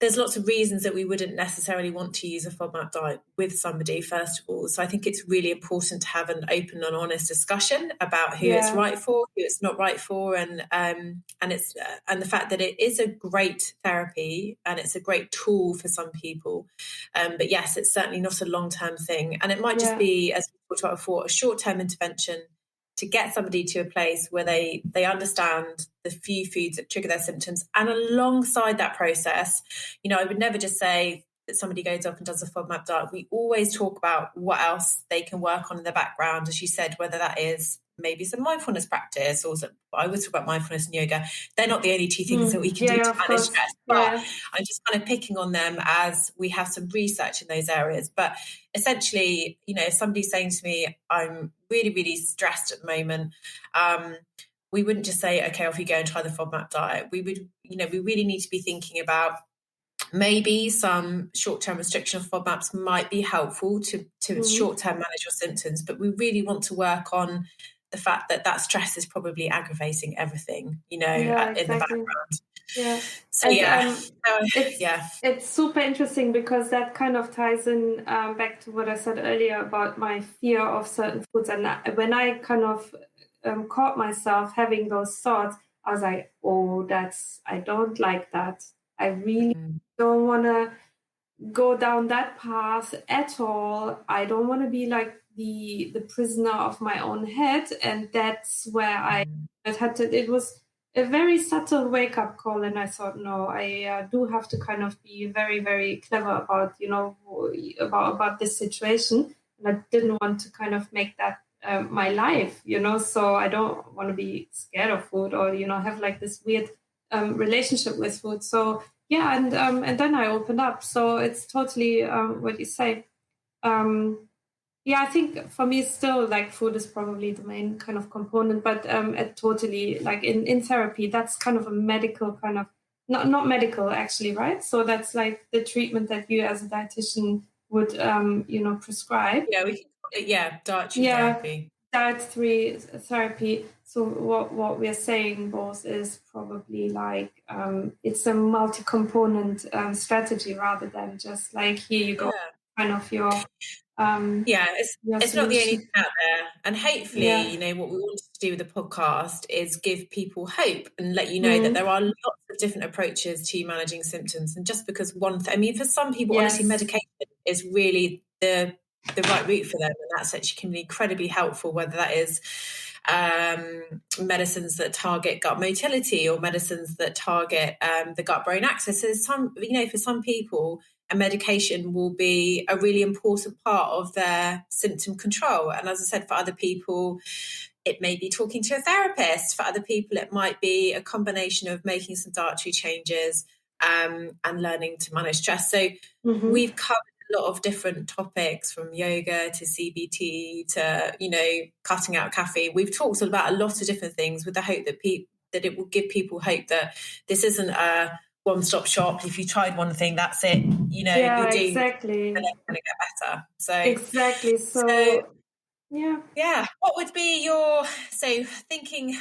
there's lots of reasons that we wouldn't necessarily want to use a FODMAP diet with somebody, first of all. So I think it's really important to have an open and honest discussion about who it's right for, who it's not right for, and the fact that it is a great therapy and it's a great tool for some people. But yes, it's certainly not a long-term thing. And it might just be, as we talked about before, a short-term intervention to get somebody to a place where they understand the few foods that trigger their symptoms. And alongside that process, I would never just say that somebody goes off and does a FODMAP diet. We always talk about what else they can work on in the background, as you said, whether that is maybe some mindfulness practice or I always talk about mindfulness and yoga. They're not the only two things that we can do to manage stress, but I'm just kind of picking on them as we have some research in those areas. But essentially, if somebody's saying to me, I'm really, really stressed at the moment, we wouldn't just say, okay, off you go and try the FODMAP diet. We would, we really need to be thinking about maybe some short-term restriction of FODMAPs might be helpful to short-term manage your symptoms, but we really want to work on the fact that stress is probably aggravating everything, in the background. Yeah. So it's super interesting because that kind of ties in back to what I said earlier about my fear of certain foods. And when I kind of caught myself having those thoughts, I was like, oh, I don't like that. I really don't want to go down that path at all. I don't want to be like the prisoner of my own head. And that's where I had to, it was a very subtle wake-up call. And I thought, no, I do have to kind of be very, very clever about, about this situation. And I didn't want to kind of make that my life, so I don't want to be scared of food or, have like this weird relationship with food. So and then I opened up. So it's totally what you say. I think for me still like food is probably the main kind of component, but it totally like in therapy, that's kind of a medical kind of, not medical actually, right? So that's like the treatment that you as a dietitian would, prescribe. Yeah, we can call it, dietary therapy. dietary therapy. So what we're saying both is probably like it's a multi-component strategy rather than just like here you go, kind of your it's not the only thing out there. And hopefully, you know, what we wanted to do with the podcast is give people hope and let you know that there are lots of different approaches to managing symptoms. And just because I mean, for some people, honestly, medication is really the right route for them, and that's actually can be incredibly helpful, whether that is medicines that target gut motility or medicines that target the gut-brain axis. So for some people, a medication will be a really important part of their symptom control. And as I said, for other people, it may be talking to a therapist. For other people, it might be a combination of making some dietary changes and learning to manage stress. So we've covered a lot of different topics, from yoga to CBT to, you know, cutting out caffeine. We've talked about a lot of different things with the hope that it will give people hope that this isn't a one-stop shop. If you tried one thing, that's it. You know, you're doing exactly. and it's going to get better. So exactly. So yeah. What would be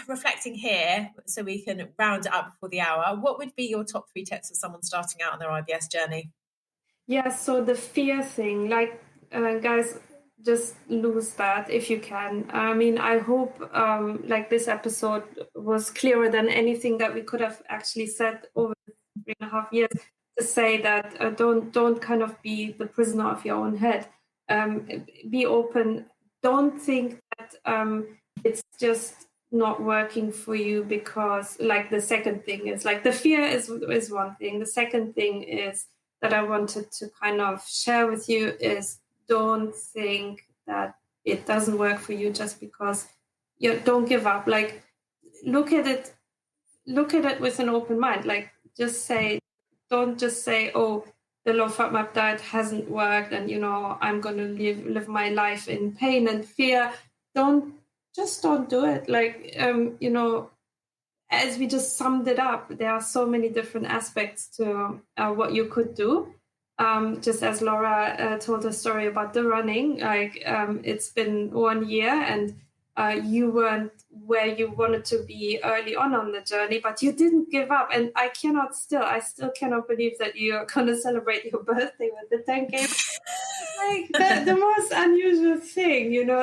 reflecting here, so we can round it up before the hour? What would be your top 3 tips for someone starting out on their IBS journey? Yeah. So the fear thing, like guys, just lose that if you can. I mean, I hope like this episode was clearer than anything that we could have actually said over 3.5 years, to say that don't kind of be the prisoner of your own head. Be open. Don't think that it's just not working for you, because like the second thing is like the fear is one thing. The second thing is that I wanted to kind of share with you is, don't think that it doesn't work for you just because don't give up. Like look at it with an open mind. Like don't just say, oh, the low FODMAP diet hasn't worked and, you know, I'm going to live my life in pain and fear. Don't do it. Like, you know, as we just summed it up, there are so many different aspects to what you could do. Just as Laura told a story about the running, like it's been 1 year and you weren't where you wanted to be early on the journey, but you didn't give up. And I still cannot believe that you're going to celebrate your birthday with the 10K. Like the most unusual thing, you know.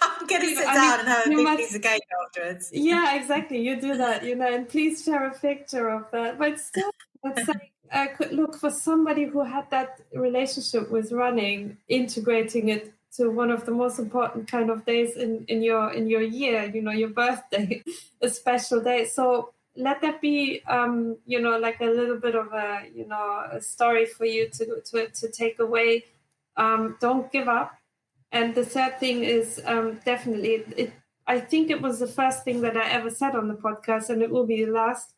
I'm going to sit down and have a big piece of cake afterwards. Yeah, exactly. You do that, you know, and please share a picture of that. But still, it's like, I could look for somebody who had that relationship with running, integrating it to one of the most important kind of days in your year, you know, your birthday, a special day. So let that be, you know, like a little bit of a, you know, a story for you to take away. Don't give up. And the third thing is definitely, I think it was the first thing that I ever said on the podcast, and it will be the last.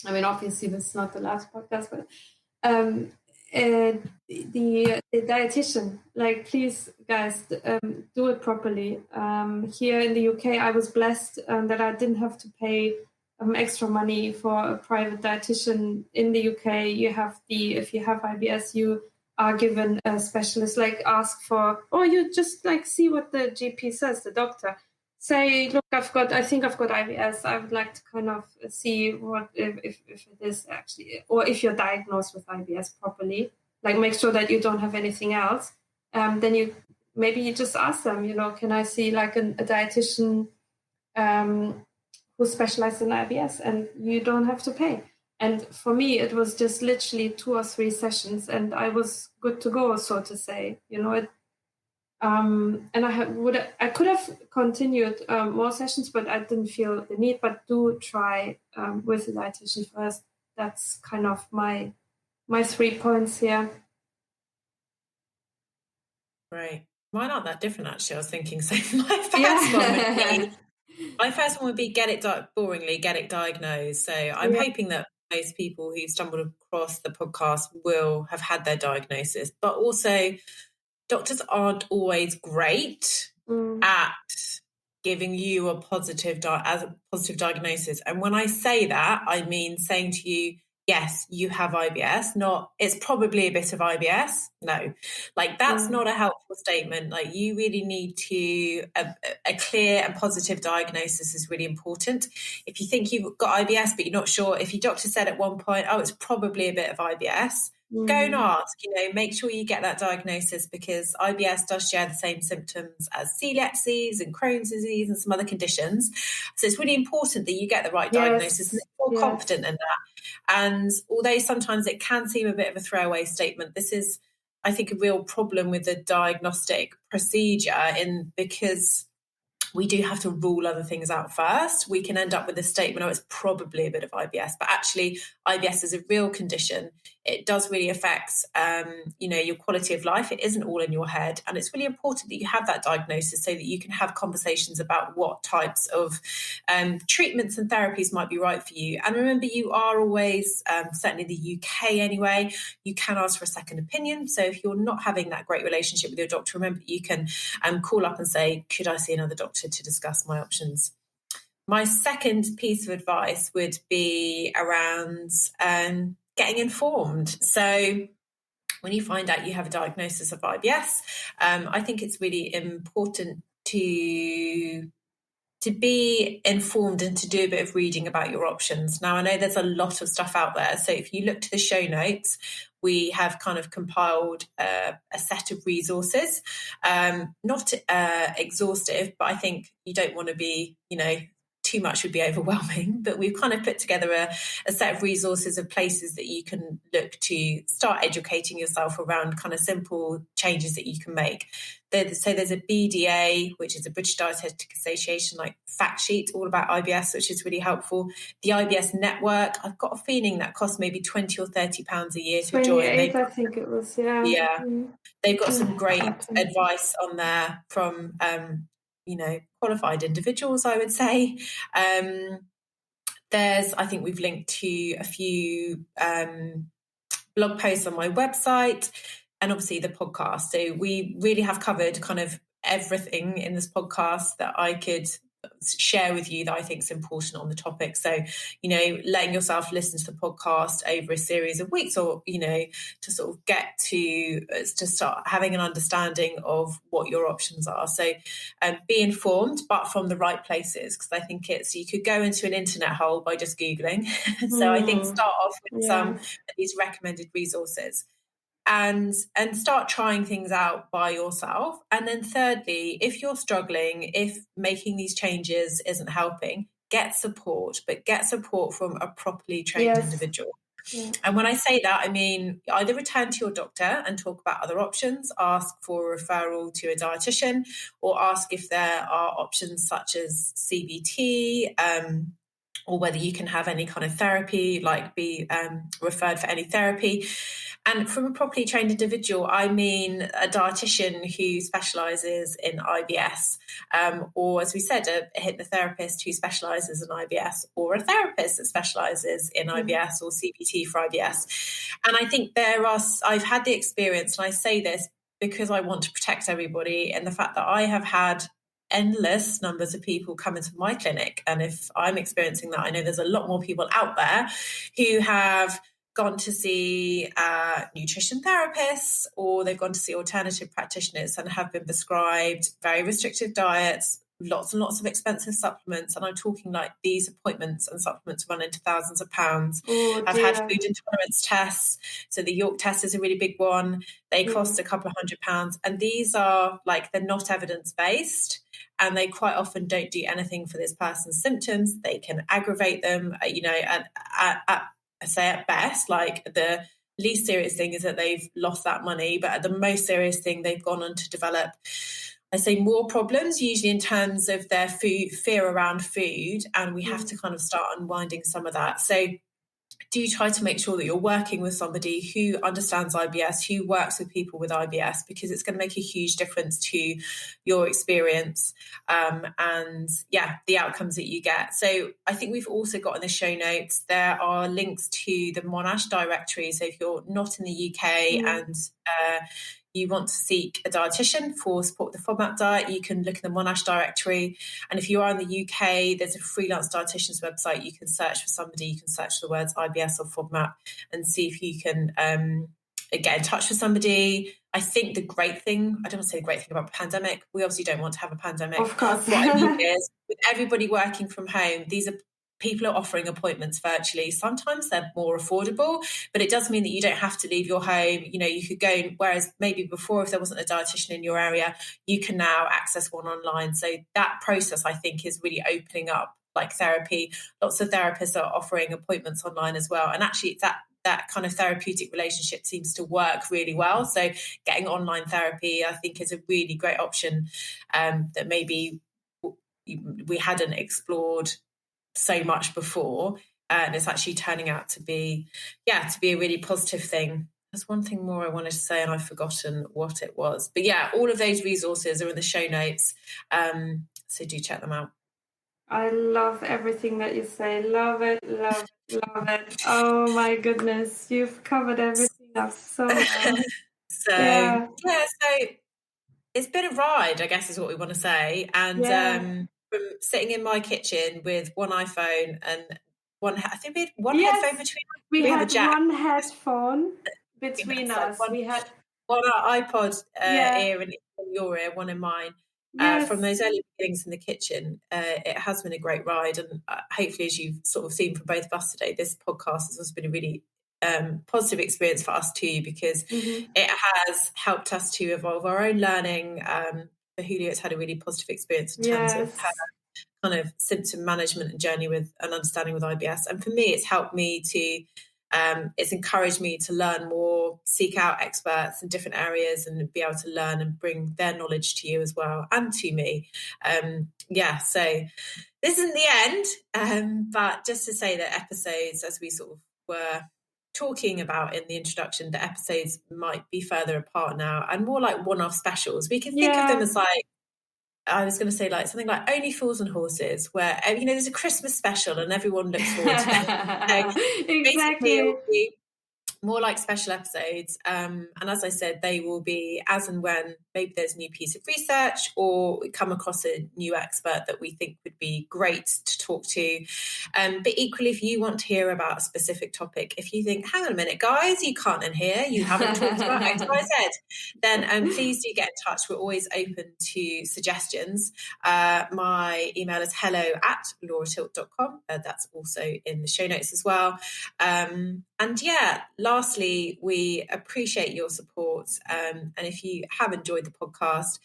I mean, obviously, this is not the last podcast, but the dietitian, like, please, guys, do it properly. Here in the UK, I was blessed that I didn't have to pay extra money for a private dietitian. In the UK, if you have IBS, you are given a specialist. Like, ask for, or you just like see what the GP says, the doctor. Say, look, I think I've got IBS. I would like to kind of see what if it is actually, or if you're diagnosed with IBS properly. Like, make sure that you don't have anything else. Then you just ask them, you know, can I see like a dietitian who specializes in IBS, and you don't have to pay. And for me, it was just literally 2 or 3 sessions, and I was good to go, so to say. You know, and I could have continued more sessions, but I didn't feel the need. But do try with a dietitian first. That's kind of my 3 points here. Right. Mine aren't that different, actually. I was thinking, so my first one would be get it diagnosed. So I'm hoping that most people who stumbled across the podcast will have had their diagnosis, but also doctors aren't always great at giving you a positive diagnosis. And when I say that, I mean saying to you, yes, you have IBS, not it's probably a bit of IBS. No, like that's not a helpful statement. Like you really need to, a clear and positive diagnosis is really important. If you think you've got IBS, but you're not sure, if your doctor said at one point, oh, it's probably a bit of IBS, go and ask, make sure you get that diagnosis, because IBS does share the same symptoms as celiac disease and Crohn's disease and some other conditions. So it's really important that you get the right diagnosis and feel confident in that. And although sometimes it can seem a bit of a throwaway statement, this is, I think, a real problem with the diagnostic procedure, because we do have to rule other things out first. We can end up with a statement, oh, it's probably a bit of IBS, but actually IBS is a real condition. It does really affect, your quality of life. It isn't all in your head. And it's really important that you have that diagnosis so that you can have conversations about what types of treatments and therapies might be right for you. And remember, you are always, certainly in the UK anyway, you can ask for a second opinion. So if you're not having that great relationship with your doctor, remember you can call up and say, could I see another doctor to discuss my options? My second piece of advice would be around getting informed. So when you find out you have a diagnosis of IBS, I think it's really important to be informed and to do a bit of reading about your options. Now, I know there's a lot of stuff out there. So if you look to the show notes, we have kind of compiled a set of resources, not exhaustive, but I think you don't want to be, too much would be overwhelming, but we've kind of put together a set of resources of places that you can look to start educating yourself around kind of simple changes that you can make. So there's a BDA, which is a British Dietetic Association, like fact sheet all about IBS, which is really helpful. The IBS Network, I've got a feeling that costs maybe £20 or £30 a year to join. I think it was, yeah. They've got some great advice on there from qualified individuals, I would say. I think we've linked to a few blog posts on my website, and obviously the podcast. So we really have covered kind of everything in this podcast that I could share with you that I think is important on the topic. So, letting yourself listen to the podcast over a series of weeks, or, to sort of get to start having an understanding of what your options are. So be informed, but from the right places, because I think you could go into an internet hole by just Googling. So I think start off with some of these recommended resources. And start trying things out by yourself. And then thirdly, if you're struggling, if making these changes isn't helping, get support, but get support from a properly trained individual. Yeah. And when I say that, I mean, either return to your doctor and talk about other options, ask for a referral to a dietitian, or ask if there are options such as CBT, or whether you can have any kind of therapy, like be referred for any therapy. And from a properly trained individual, I mean a dietitian who specialises in IBS, or as we said, a hypnotherapist who specialises in IBS, or a therapist that specialises in IBS or CBT for IBS. And I think I've had the experience, and I say this because I want to protect everybody, and the fact that I have had endless numbers of people come into my clinic. And if I'm experiencing that, I know there's a lot more people out there who have gone to see nutrition therapists, or they've gone to see alternative practitioners and have been prescribed very restrictive diets, lots and lots of expensive supplements. And I'm talking like these appointments and supplements run into thousands of pounds. I've had food intolerance tests. So the York test is a really big one. They cost a couple of £100. And these are they're not evidence-based. And they quite often don't do anything for this person's symptoms. They can aggravate them, and I say at best, the least serious thing is that they've lost that money. But the most serious thing, they've gone on to develop, I say, more problems, usually in terms of their fear around food. And we have to kind of start unwinding some of that. So do try to make sure that you're working with somebody who understands IBS, who works with people with IBS, because it's going to make a huge difference to your experience and the outcomes that you get. So I think we've also got in the show notes, there are links to the Monash directory. So if you're not in the UK and you want to seek a dietitian for support with the FODMAP diet, you can look in the Monash directory. And if you are in the UK, there's a freelance dietitian's website. You can search for somebody, you can search the words IBS or FODMAP and see if you can get in touch with somebody. I think the great thing, I don't want to say the great thing about the pandemic, we obviously don't want to have a pandemic. Of course. What I mean is, with everybody working from home, people are offering appointments virtually. Sometimes they're more affordable, but it does mean that you don't have to leave your home. You know, you could go, whereas maybe before, if there wasn't a dietitian in your area, you can now access one online. So that process, I think, is really opening up like therapy. Lots of therapists are offering appointments online as well. And actually that kind of therapeutic relationship seems to work really well. So getting online therapy, I think, is a really great option that maybe we hadn't explored so much before, and it's actually turning out to be a really positive thing. There's one thing more I wanted to say and I've forgotten what it was, but yeah, all of those resources are in the show notes, so do check them out. I love everything that you say. Love it. Oh my goodness, you've covered everything up so well. So it's been a ride, I guess, is what we want to say. And from sitting in my kitchen with one iPhone and I think we had one headphone between us. We had one headphone between us. We had one iPod ear in your ear, one in mine. From those early beginnings in the kitchen, it has been a great ride. And hopefully, as you've sort of seen from both of us today, this podcast has also been a really positive experience for us too, because it has helped us to evolve our own learning. For Huelya, it's had a really positive experience in terms of her kind of symptom management and journey with an understanding with IBS. And for me, it's helped me to, it's encouraged me to learn more, seek out experts in different areas and be able to learn and bring their knowledge to you as well and to me. So this isn't the end, but just to say that episodes, as we sort of were talking about in the introduction, the episodes might be further apart now and more like one-off specials. We can think of them as like, I was going to say like something like Only Fools and Horses, where, you know, there's a Christmas special and everyone looks forward to it. So exactly. It will be more like special episodes. And as I said, they will be as and when maybe there's a new piece of research or we come across a new expert that we think would be great to talk to. But equally, if you want to hear about a specific topic, if you think, hang on a minute, guys, you can't in here, you haven't talked about X, Y, Z, then please do get in touch. We're always open to suggestions. My email is hello@lauratilt.com. That's also in the show notes as well. And lastly, we appreciate your support. And if you have enjoyed the podcast,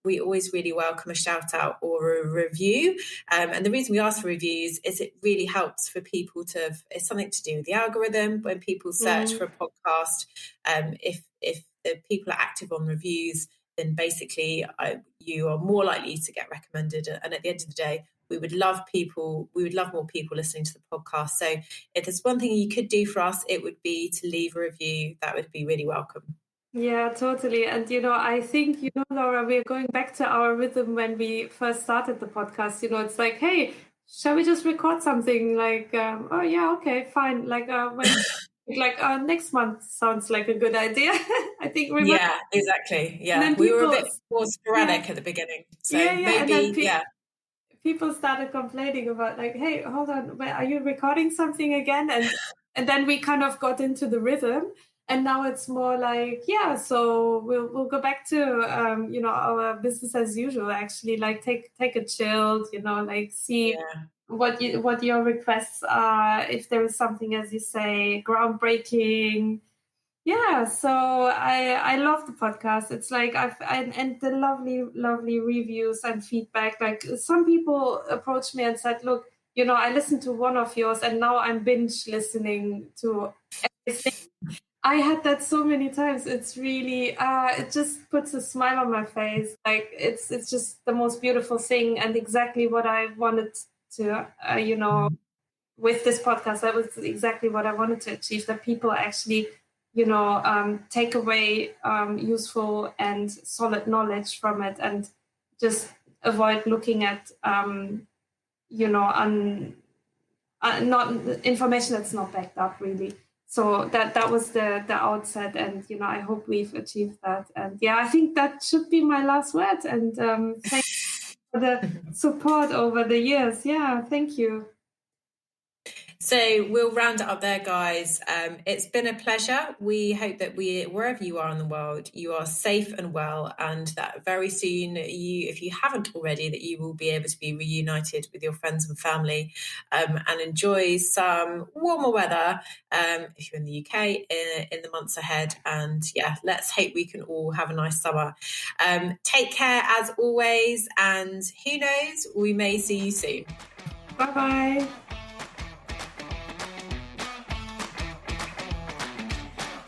we always really welcome a shout out or a review. And the reason we ask for reviews is it really helps for people it's something to do with the algorithm. When people search for a podcast, if the people are active on reviews, then basically you are more likely to get recommended. And at the end of the day, we would love more people listening to the podcast. So if there's one thing you could do for us, it would be to leave a review. That would be really welcome. Yeah, totally. And, I think, Laura, we're going back to our rhythm when we first started the podcast. It's like, hey, shall we just record something? Like, okay, fine. Like, next month sounds like a good idea. I think we exactly. Yeah, we were a bit more sporadic at the beginning. So maybe, people started complaining about like, hey, hold on, are you recording something again? And then we kind of got into the rhythm, and now it's more like, so we'll go back to our business as usual. Actually, like take a chill, like see what your requests are. If there is something, as you say, groundbreaking. Yeah, so I love the podcast. It's like and the lovely reviews and feedback. Like some people approached me and said, "Look, I listened to one of yours, and now I'm binge listening to everything." I had that so many times. It's really it just puts a smile on my face. Like it's just the most beautiful thing, and exactly what I wanted to with this podcast. That was exactly what I wanted to achieve. That people actually take away useful and solid knowledge from it, and just avoid looking at not information that's not backed up, really. So that was the outset, and I hope we've achieved that. And I think that should be my last word. And thank you for the support over the years. Thank you. So we'll round it up there, guys. It's been a pleasure. We hope that wherever you are in the world, you are safe and well, and that very soon, if you haven't already, that you will be able to be reunited with your friends and family, and enjoy some warmer weather if you're in the UK in the months ahead. And let's hope we can all have a nice summer. Take care as always, and who knows, we may see you soon. Bye-bye.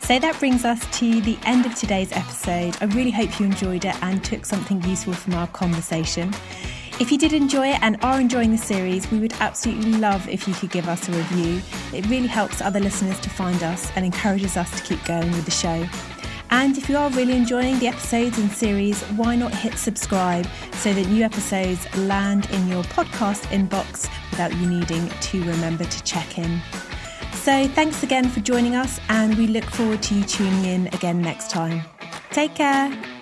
So that brings us to the end of today's episode. I really hope you enjoyed it and took something useful from our conversation. If you did enjoy it and are enjoying the series, we would absolutely love if you could give us a review. It really helps other listeners to find us and encourages us to keep going with the show. And if you are really enjoying the episodes and series, why not hit subscribe so that new episodes land in your podcast inbox without you needing to remember to check in. So thanks again for joining us, and we look forward to you tuning in again next time. Take care.